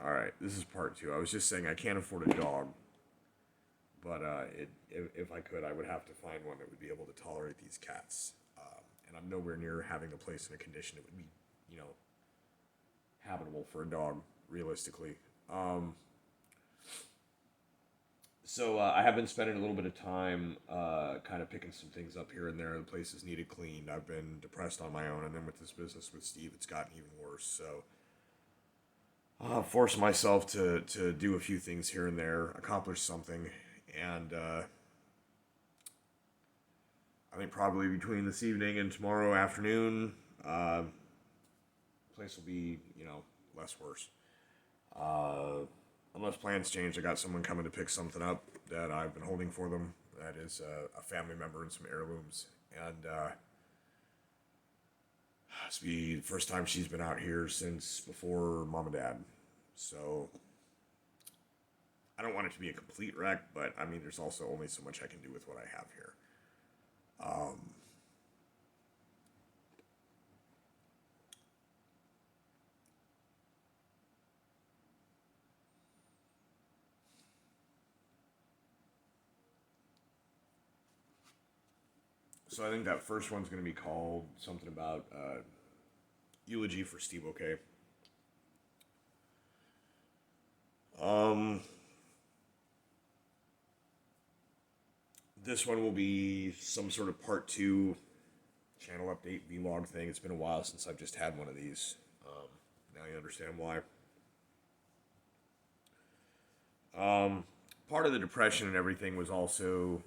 Alright, this is part two. I was just saying I can't afford a dog, but if I could, I would have to find one that would be able to tolerate these cats. And I'm nowhere near having the place in a condition that would be, you know, habitable for a dog, realistically. Um, so I have been spending a little bit of time kind of picking some things up here and there. The place is needed cleaned. I've been depressed on my own, and then with this business with Steve, it's gotten even worse. So force myself to do a few things here and there, accomplish something, and I think probably between this evening and tomorrow afternoon, place will be less worse. Uh, Unless plans change, I got someone coming to pick something up that I've been holding for them. That is a family member and some heirlooms, and it's the first time she's been out here since before mom and dad. So I don't want it to be a complete wreck, but I mean, there's also only so much I can do with what I have here. Um, so I think that first one's going to be called something about eulogy for Steve. Okay. Um, this one will be some sort of part two channel update vlog thing. It's been a while since I've just had one of these. Now you understand why. Um, Part of the depression and everything was also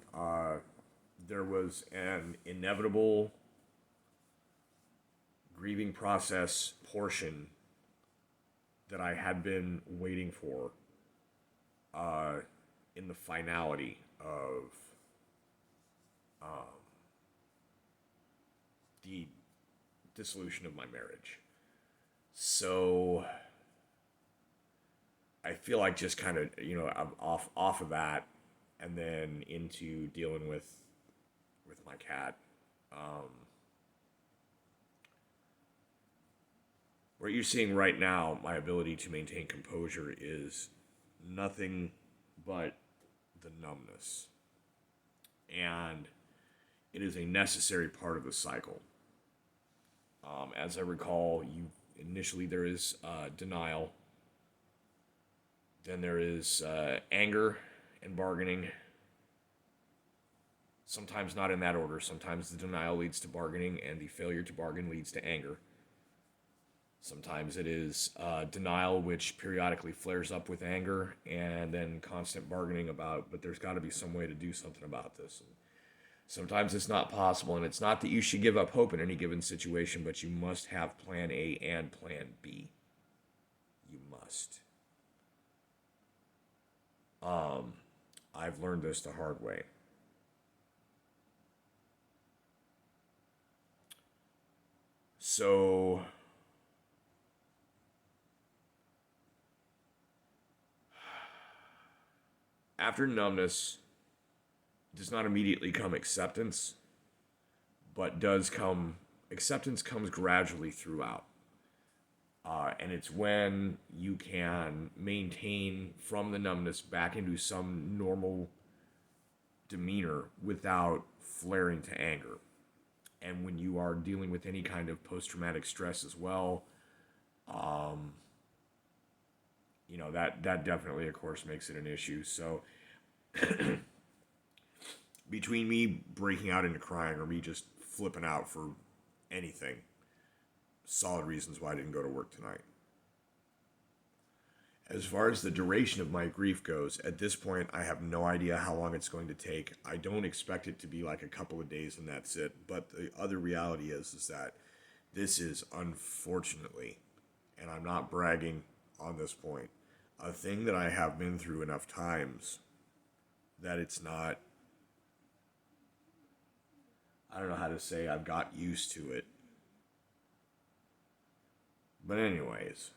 there was an inevitable grieving process portion that I had been waiting for uh, in the finality of um, the dissolution of my marriage. So I feel like just kind of I'm off of that, and then into dealing with my cat. Um, what you're seeing right now, my ability to maintain composure is nothing but the numbness, and it is a necessary part of the cycle. As I recall, you initially there is denial, then there is anger and bargaining. Sometimes not in that order. Sometimes the denial leads to bargaining, and the failure to bargain leads to anger. Sometimes it is denial, which periodically flares up with anger, and then constant bargaining about, but there's got to be some way to do something about this. And sometimes it's not possible, and it's not that you should give up hope in any given situation, but you must have plan A and plan B. You must. Um, I've learned this the hard way. So, after numbness does not immediately come acceptance, but does come acceptance comes gradually throughout. And it's when you can maintain from the numbness back into some normal demeanor without flaring to anger. And when you are dealing with any kind of post traumatic stress as well, um, that definitely, of course, makes it an issue. So between me breaking out into crying or me just flipping out for anything, solid reasons why I didn't go to work tonight. As far as the duration of my grief goes, at this point, I have no idea how long it's going to take. I don't expect it to be like a couple of days and that's it. But the other reality is that this is unfortunately, and I'm not bragging on this point, a thing that I have been through enough times that it's not, I don't know how to say, I've got used to it. But, anyways,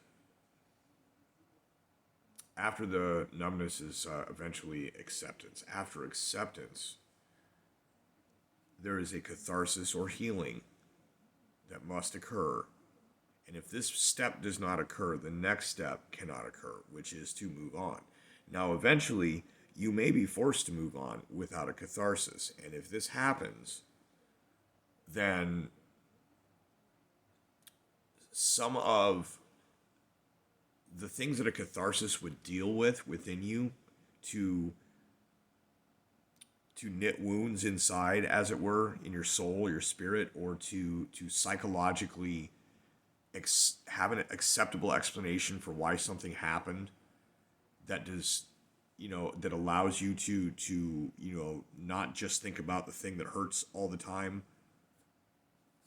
after the numbness is eventually acceptance. After acceptance, there is a catharsis or healing that must occur, And if this step does not occur, the next step cannot occur, which is to move on. Now, eventually, you may be forced to move on without a catharsis. And if this happens, then some of the things that a catharsis would deal with within you to knit wounds inside, as it were, in your soul, your spirit, or to psychologically have an acceptable explanation for why something happened that does, that allows you to not just think about the thing that hurts all the time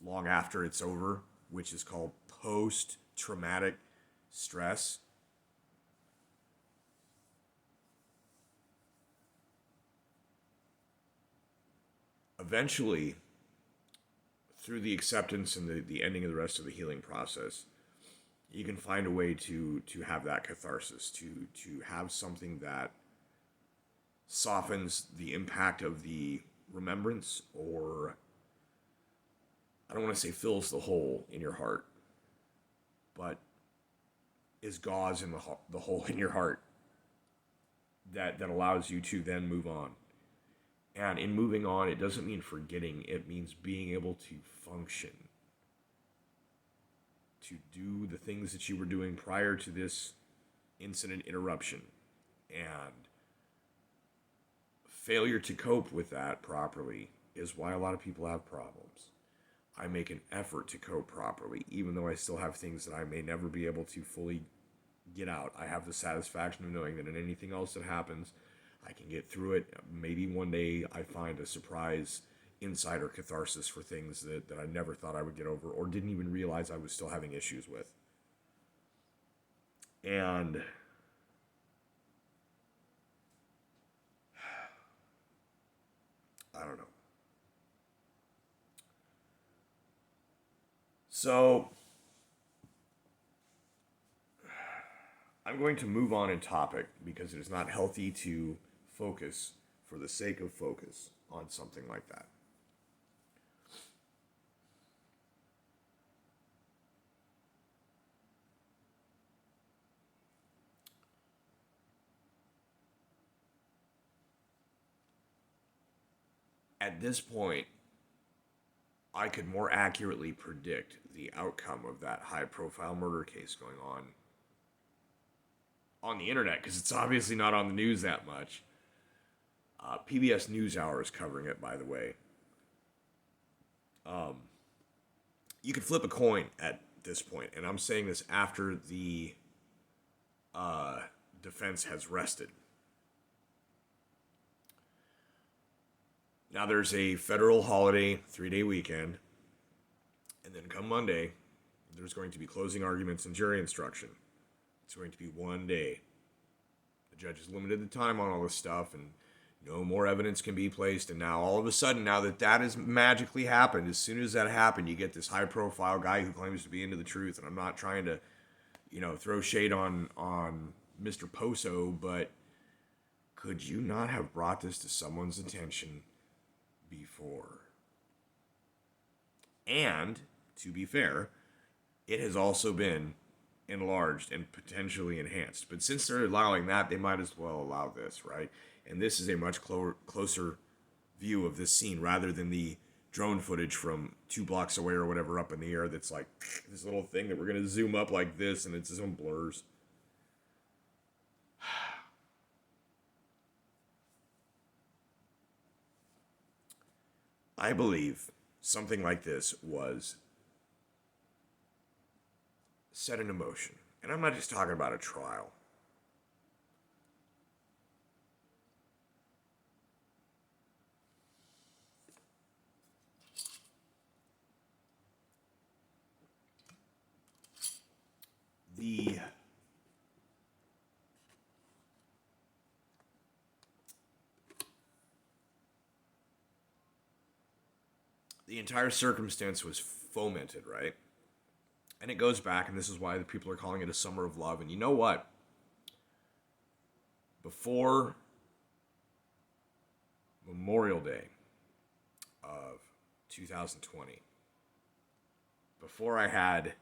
long after it's over, which is called post traumatic stress. Eventually, through the acceptance and the ending of the rest of the healing process, you can find a way to have that catharsis, to have something that softens the impact of the remembrance, or I don't want to say fills the hole in your heart, but is gauze in the hole in your heart that allows you to then move on. And in moving on, it doesn't mean forgetting. It means being able to function, to do the things that you were doing prior to this incident interruption. And failure to cope with that properly is why a lot of people have problems. I make an effort to cope properly, even though I still have things that I may never be able to fully get out. I have the satisfaction of knowing that in anything else that happens, I can get through it. Maybe one day I find a surprise insight or catharsis for things that I never thought I would get over or didn't even realize I was still having issues with. And I don't know. So I'm going to move on in topic because it is not healthy to focus for the sake of focus on something like that. At this point, I could more accurately predict the outcome of that high profile murder case going on the internet, because it's obviously not on the news that much. PBS NewsHour is covering it, by the way. You could flip a coin at this point, and I'm saying this after the defense has rested. Now there's a federal holiday, 3-day weekend, and then come Monday, there's going to be closing arguments and jury instruction. It's going to be one day. The judge has limited the time on all this stuff, and no more evidence can be placed. And now, all of a sudden, now that has magically happened, as soon as that happened, you get this high-profile guy who claims to be into the truth. And I'm not trying to, throw shade on Mr. Poso, but could you not have brought this to someone's attention before? And, to be fair, it has also been enlarged and potentially enhanced. But since they're allowing that, they might as well allow this, right? And this is a much closer view of this scene rather than the drone footage from 2 blocks away or whatever up in the air that's like this little thing that we're going to zoom up like this and it's some blurs. I believe something like this was set in motion. And I'm not just talking about a trial. The entire circumstance was fomented, right? And it goes back, and this is why the people are calling it a summer of love. And you know what? Before Memorial Day of 2020, before I had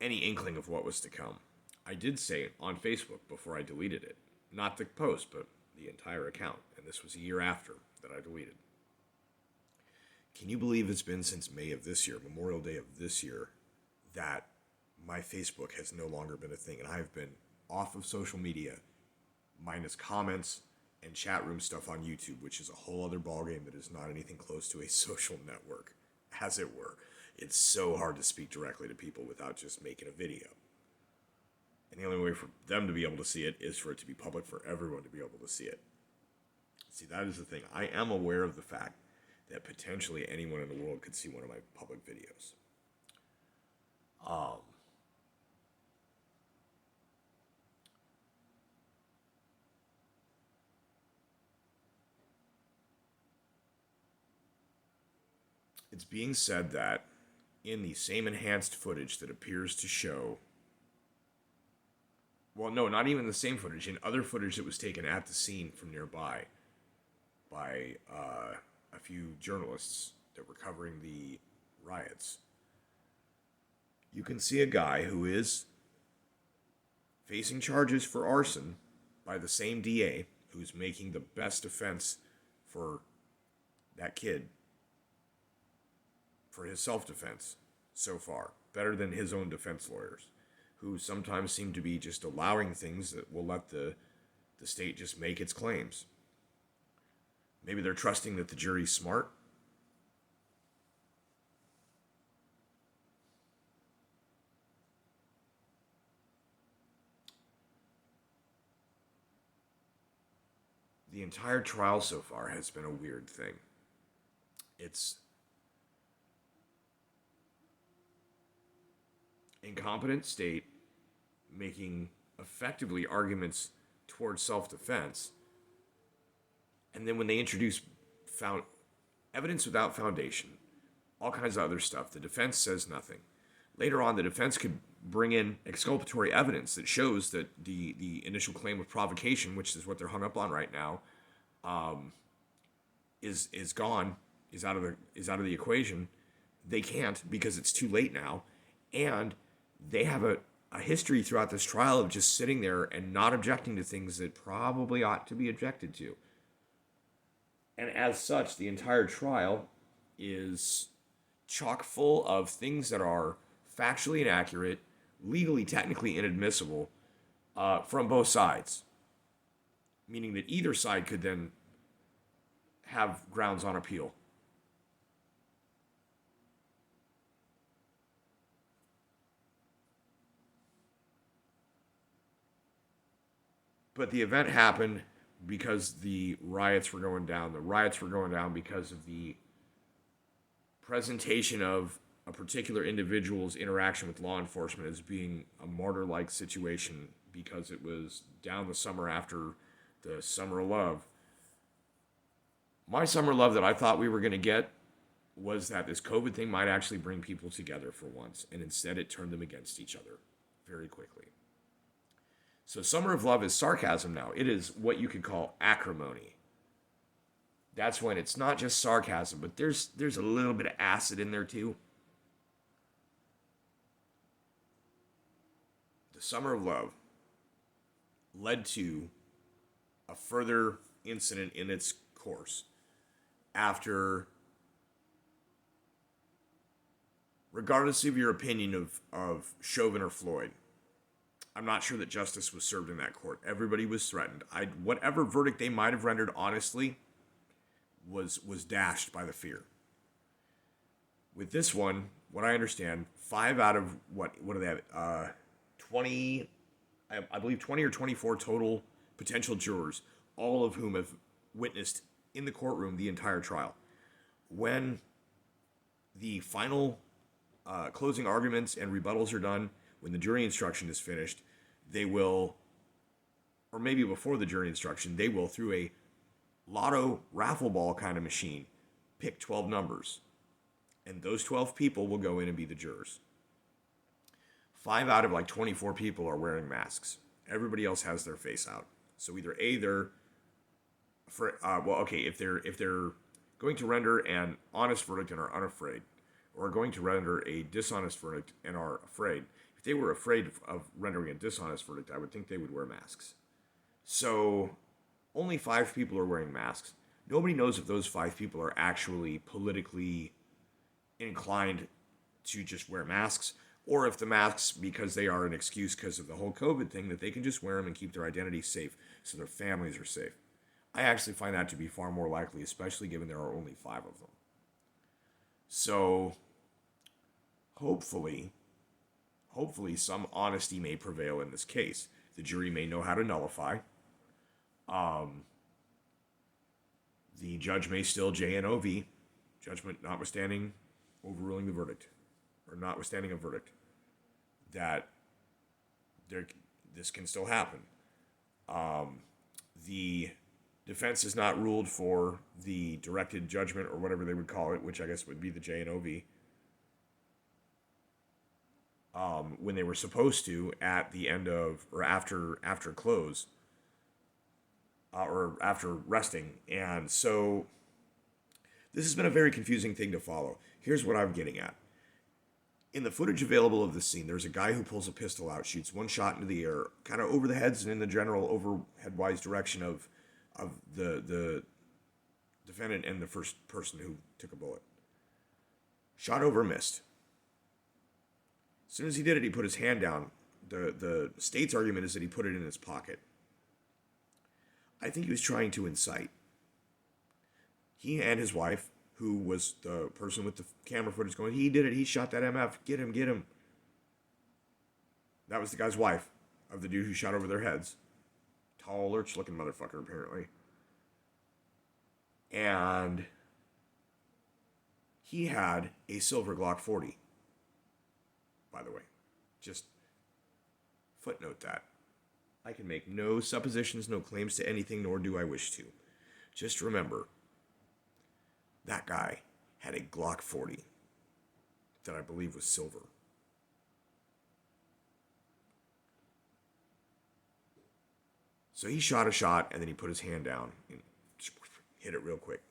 any inkling of what was to come. I did say on Facebook before I deleted it, not the post, but the entire account, and this was a year after that I deleted. Can you believe it's been since May of this year, Memorial Day of this year, that my Facebook has no longer been a thing, and I've been off of social media, minus comments and chat room stuff on YouTube, which is a whole other ballgame that is not anything close to a social network, as it were. It's so hard to speak directly to people without just making a video. And the only way for them to be able to see it is for it to be public for everyone to be able to see it. See, that is the thing. I am aware of the fact that potentially anyone in the world could see one of my public videos. It's being said that in the same enhanced footage that appears to show, well, no, not even the same footage, in other footage that was taken at the scene from nearby by a few journalists that were covering the riots, you can see a guy who is facing charges for arson by the same DA who's making the best defense for that kid, for his self-defense so far, better than his own defense lawyers, who sometimes seem to be just allowing things that will let the state just make its claims. Maybe they're trusting that the jury's smart. The entire trial so far has been a weird thing. It's incompetent state making effectively arguments towards self-defense, and then when they introduce evidence without foundation, all kinds of other stuff, the defense says nothing. Later on, the defense could bring in exculpatory evidence that shows that the initial claim of provocation, which is what they're hung up on right now, is gone, is out of the equation. They can't because it's too late now, and they have a history throughout this trial of just sitting there and not objecting to things that probably ought to be objected to. And as such, the entire trial is chock full of things that are factually inaccurate, legally, technically inadmissible from both sides. Meaning that either side could then have grounds on appeal. But the event happened because the riots were going down. The riots were going down because of the presentation of a particular individual's interaction with law enforcement as being a martyr-like situation because it was down the summer after the Summer of Love. My Summer of Love that I thought we were going to get was that this COVID thing might actually bring people together for once, and instead it turned them against each other very quickly. So Summer of Love is sarcasm now. It is what you could call acrimony. That's when it's not just sarcasm, but there's a little bit of acid in there too. The Summer of Love led to a further incident in its course after, regardless of your opinion of Chauvin or Floyd, I'm not sure that justice was served in that court. Everybody was threatened. Whatever verdict they might have rendered, honestly, was dashed by the fear. With this one, what I understand, 5 out of what do they have? 20, I believe 20 or 24 total potential jurors, all of whom have witnessed in the courtroom the entire trial. When the final closing arguments and rebuttals are done, when the jury instruction is finished, they will, or maybe before the jury instruction, they will, through a lotto raffle ball kind of machine, pick 12 numbers. And those 12 people will go in and be the jurors. 5 out of like 24 people are wearing masks. Everybody else has their face out. So either A, they're, if they're going to render an honest verdict and are unafraid, or are going to render a dishonest verdict and are afraid. if they were afraid of rendering a dishonest verdict, I would think they would wear masks. So only 5 people are wearing masks. Nobody knows if those 5 people are actually politically inclined to just wear masks, or if the masks, because they are an excuse because of the whole COVID thing, that they can just wear them and keep their identity safe so their families are safe. I actually find that to be far more likely, especially given there are only 5 of them. So hopefully some honesty may prevail in this case. The jury may know how to nullify. The judge may still JNOV, judgment notwithstanding overruling the verdict, or notwithstanding a verdict, that this can still happen. The defense is not ruled for the directed judgment, or whatever they would call it, which I guess would be the JNOV, when they were supposed to at the end of, or after close, or after resting. And so this has been a very confusing thing to follow. Here's what I'm getting at. In the footage available of the scene, there's a guy who pulls a pistol out, shoots one shot into the air, kind of over the heads and in the general overhead-wise direction of the defendant and the first person who took a bullet. Shot over, missed. As soon as he did it, he put his hand down. The state's argument is that he put it in his pocket. I think he was trying to incite. He and his wife, who was the person with the camera footage going, he did it, he shot that MF, get him. That was the guy's wife, of the dude who shot over their heads. Tall, lurch-looking motherfucker, apparently. And he had a silver Glock 40, by the way. Just footnote that. I can make no suppositions, no claims to anything, nor do I wish to. Just remember, that guy had a Glock 40 that I believe was silver. So he shot a shot, and then he put his hand down and hit it real quick.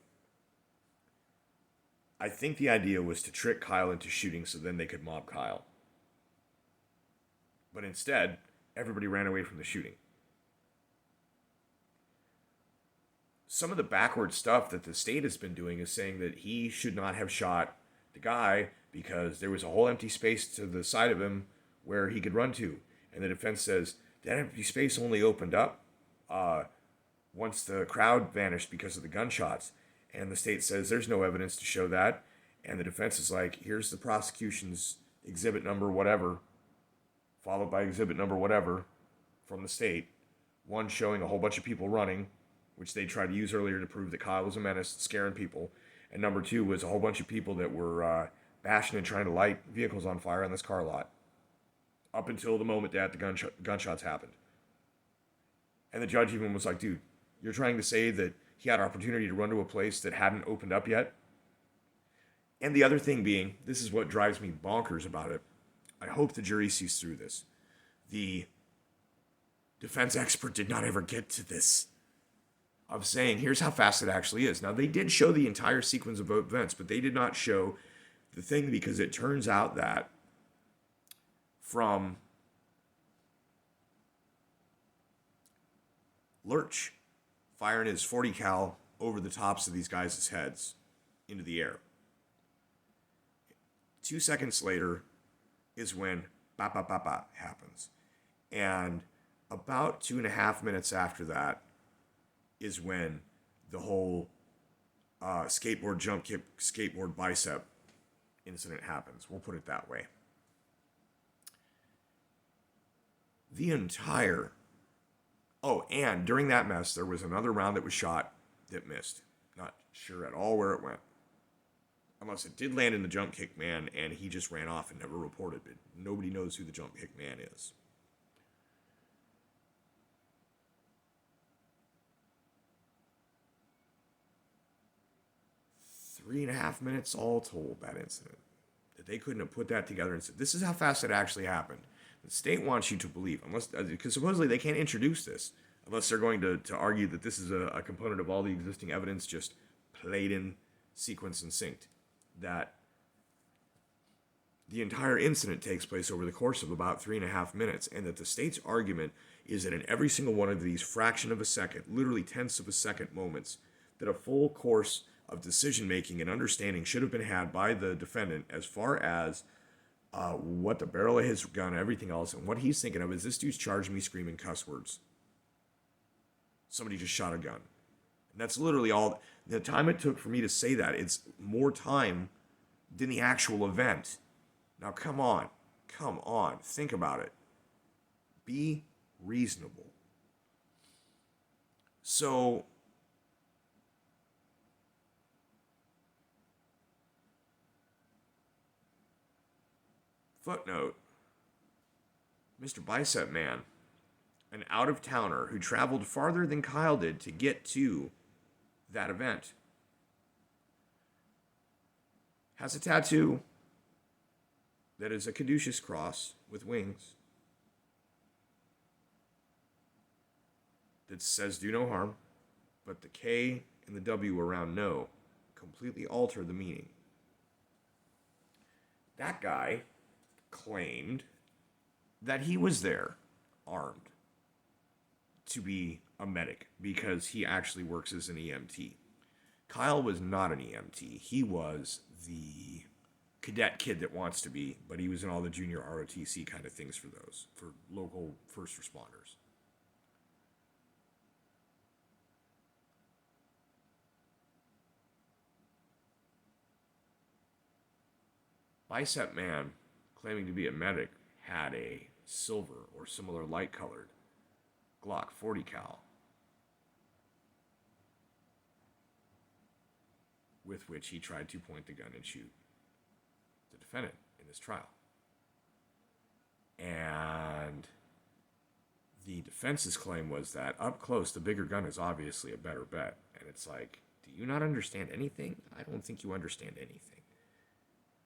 I think the idea was to trick Kyle into shooting so then they could mob Kyle. But instead, everybody ran away from the shooting. Some of the backward stuff that the state has been doing is saying that he should not have shot the guy because there was a whole empty space to the side of him where he could run to. And the defense says that empty space only opened up once the crowd vanished because of the gunshots. And the state says there's no evidence to show that. And the defense is like, here's the prosecution's exhibit number whatever, followed by exhibit number whatever from the state. One showing a whole bunch of people running, which they tried to use earlier to prove that Kyle was a menace, scaring people. And number 2 was a whole bunch of people that were bashing and trying to light vehicles on fire on this car lot. Up until the moment that the gunshots happened. And the judge even was like, dude, you're trying to say that he had an opportunity to run to a place that hadn't opened up yet? And the other thing being, this is what drives me bonkers about it. I hope the jury sees through this. The defense expert did not ever get to this. Of saying, here's how fast it actually is. Now, they did show the entire sequence of events, but they did not show the thing because it turns out that from Lurch firing his 40 cal over the tops of these guys' heads into the air. 2 seconds later is when ba ba ba ba happens. And about 2.5 minutes after that is when the whole skateboard jump kick, skateboard bicep incident happens. We'll put it that way. The entire... Oh, and during that mess, there was another round that was shot that missed. Not sure at all where it went. Unless it did land in the jump kick man and he just ran off and never reported it. Nobody knows who the jump kick man is. Three and a half minutes all told, that incident. That they couldn't have put that together and said, this is how fast it actually happened. The state wants you to believe, unless, because supposedly they can't introduce this, unless they're going to argue that this is a component of all the existing evidence just played in sequence and synced. That The entire incident takes place over the course of about 3.5 minutes, and that the state's argument is that in every single one of these fraction of a second, literally tenths of a second moments, that a full course of decision making and understanding should have been had by the defendant as far as what the barrel of his gun, everything else, and what he's thinking of is this dude's charging me screaming cuss words. Somebody just shot a gun. And that's literally all. The time it took for me to say that, it's more time than the actual event. Now, come on. Think about it. Be reasonable. So, footnote, Mr. Bicep Man, an out-of-towner who traveled farther than Kyle did to get to that event, has a tattoo that is a caduceus cross with wings that says do no harm, but the K and the W around no completely alter the meaning. That guy claimed that he was there armed to be a medic because he actually works as an EMT. Kyle was not an EMT. He was the cadet kid that wants to be, but he was in all the junior ROTC kind of things for local first responders. Bicep Man, claiming to be a medic, had a silver or similar light-colored Glock 40 cal with which he tried to point the gun and shoot the defendant in this trial. And the defense's claim was that up close, the bigger gun is obviously a better bet. And it's like, do you not understand anything? I don't think you understand anything.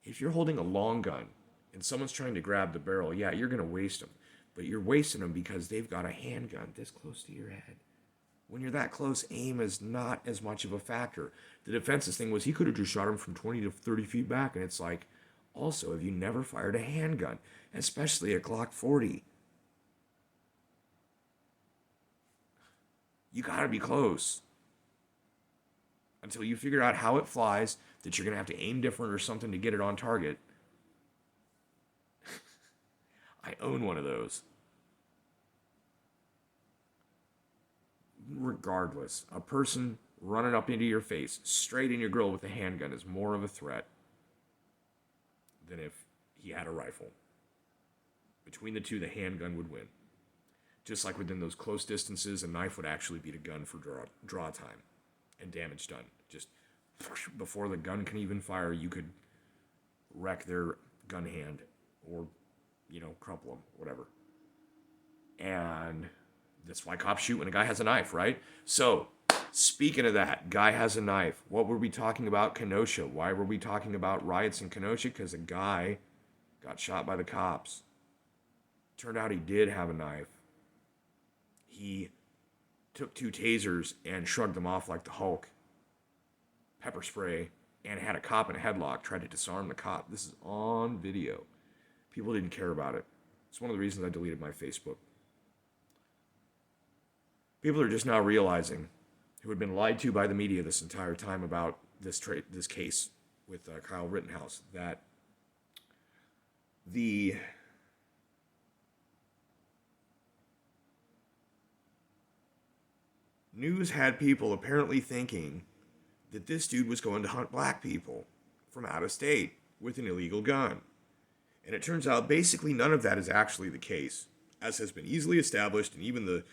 If you're holding a long gun and someone's trying to grab the barrel, yeah, you're going to waste them. But you're wasting them because they've got a handgun this close to your head. When you're that close, aim is not as much of a factor. The defense's thing was he could have just shot him from 20 to 30 feet back. And it's like, also, have you never fired a handgun? Especially a Glock 40. You got to be close. Until you figure out how it flies, that you're going to have to aim different or something to get it on target. I own one of those. Regardless, a person running up into your face, straight in your grill with a handgun is more of a threat than if he had a rifle. Between the two, the handgun would win. Just like within those close distances, a knife would actually beat a gun for draw time and damage done. Just before the gun can even fire, you could wreck their gun hand or, crumple them, whatever. And that's why cops shoot when a guy has a knife, right? So, speaking of that, guy has a knife. What were we talking about? Kenosha. Why were we talking about riots in Kenosha? Because a guy got shot by the cops. Turned out he did have a knife. He took 2 tasers and shrugged them off like the Hulk. Pepper spray, and had a cop in a headlock, tried to disarm the cop. This is on video. People didn't care about it. It's one of the reasons I deleted my Facebook. People are just now realizing, who had been lied to by the media this entire time about this case with Kyle Rittenhouse, that the news had people apparently thinking that this dude was going to hunt black people from out of state with an illegal gun. And it turns out basically none of that is actually the case, as has been easily established, and even the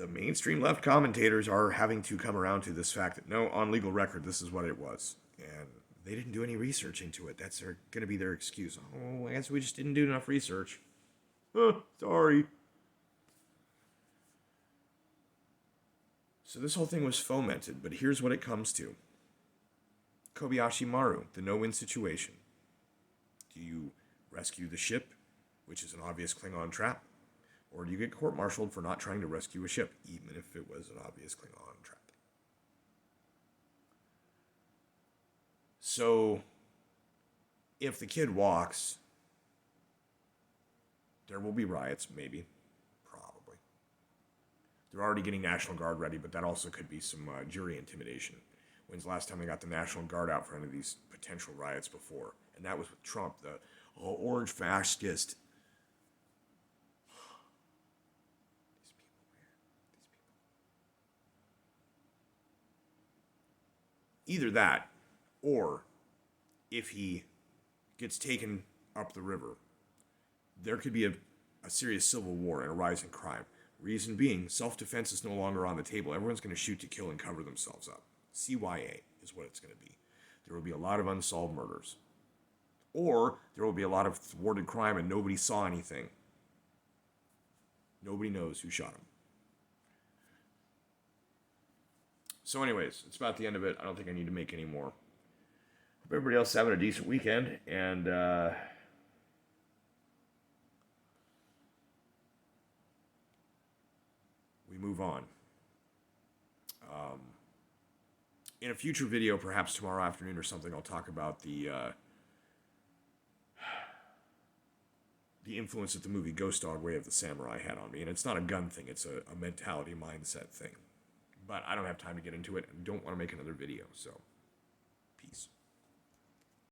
mainstream left commentators are having to come around to this fact that no, on legal record, this is what it was. And they didn't do any research into it. That's going to be their excuse. Oh, I guess we just didn't do enough research. Sorry. So this whole thing was fomented, but here's what it comes to. Kobayashi Maru, the no-win situation. Do you rescue the ship, which is an obvious Klingon trap? Or do you get court-martialed for not trying to rescue a ship, even if it was an obvious Klingon trap? So, if the kid walks, there will be riots, maybe, probably. They're already getting National Guard ready, but that also could be some jury intimidation. When's the last time they got the National Guard out for any of these potential riots before? And that was with Trump, the orange fascist. These people, man. These people. Either that, or if he gets taken up the river, there could be a serious civil war and a rise in crime. Reason being, self-defense is no longer on the table. Everyone's going to shoot to kill and cover themselves up. CYA is what it's going to be. There will be a lot of unsolved murders. Or there will be a lot of thwarted crime and nobody saw anything. Nobody knows who shot him. So anyways, it's about the end of it. I don't think I need to make any more. Hope everybody else is having a decent weekend, and we move on. In a future video, perhaps tomorrow afternoon or something, I'll talk about the influence that the movie Ghost Dog Way of the Samurai had on me. And it's not a gun thing, it's a mentality mindset thing. But I don't have time to get into it and don't want to make another video, so...